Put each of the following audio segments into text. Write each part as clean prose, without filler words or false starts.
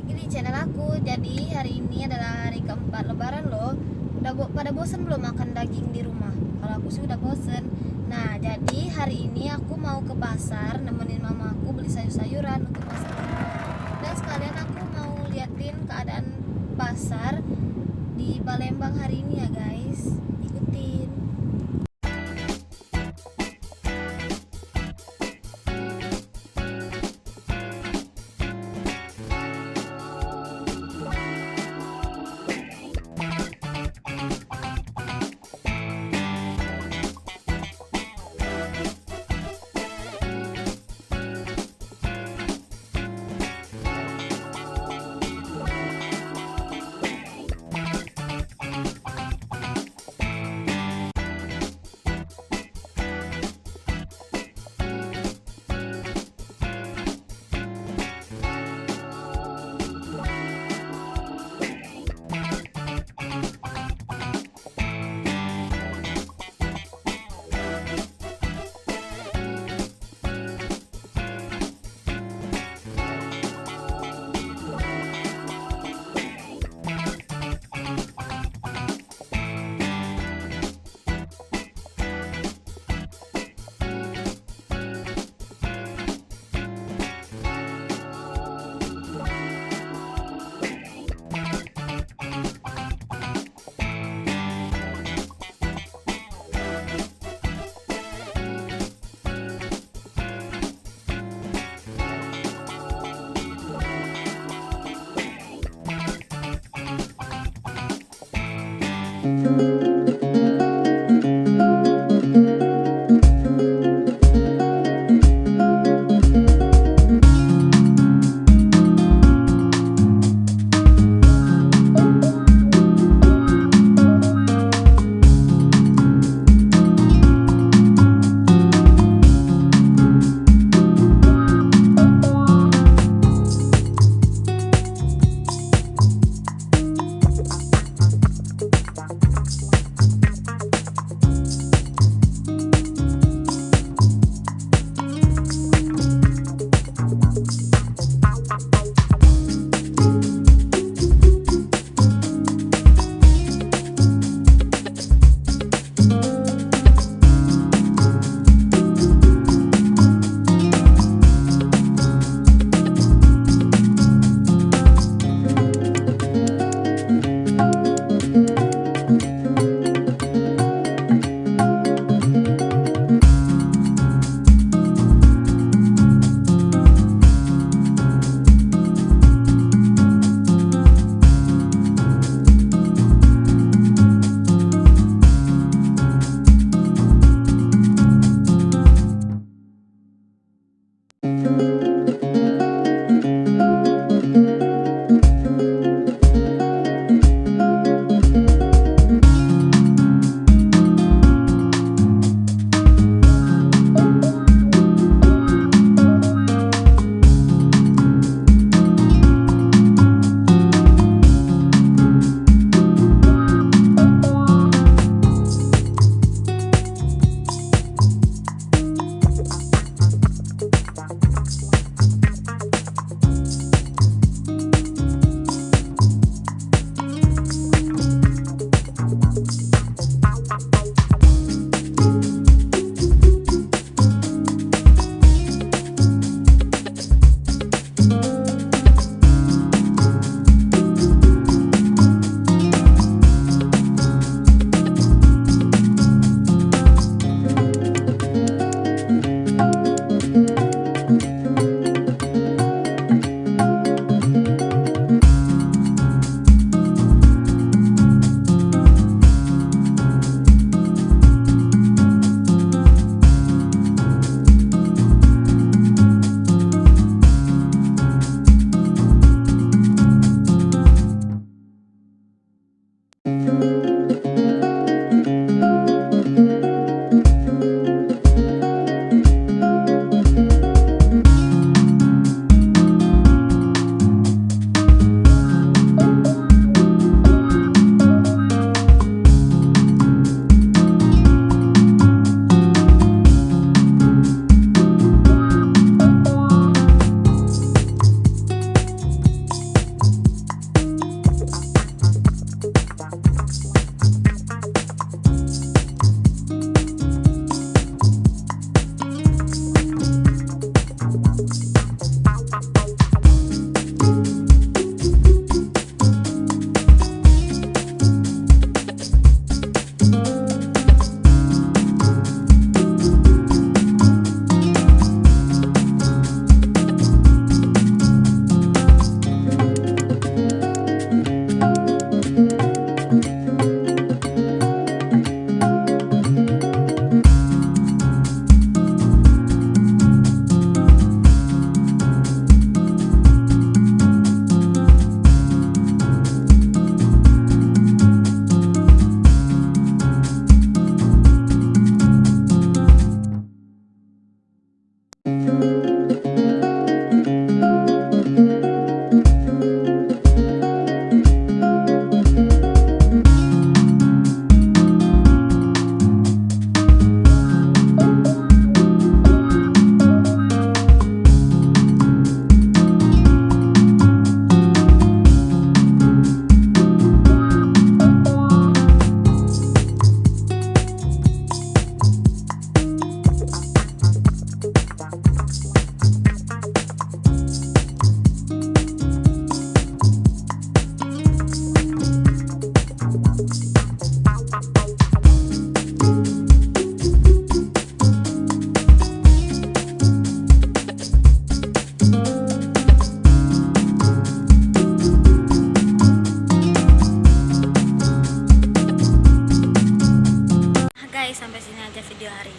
lagi di channel aku. Jadi hari ini adalah hari keempat lebaran loh. Udah pada bosen belum makan daging di rumah? Kalau aku sih udah bosen. Nah jadi hari ini aku mau ke pasar nemenin mama aku beli sayur-sayuran untuk masak. Dan sekalian aku mau liatin keadaan pasar di Palembang hari ini ya guys. Ikutin.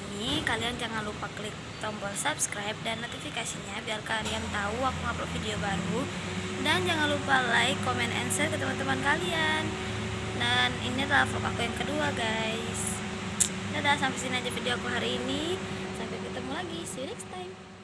ini, kalian jangan lupa klik tombol subscribe dan notifikasinya biar kalian tahu aku upload video baru. Dan jangan lupa like, comment, and share ke teman-teman kalian. Dan ini adalah vlog aku yang kedua guys. Dadah, sampai sini aja video aku hari ini. Sampai ketemu lagi, see you next time.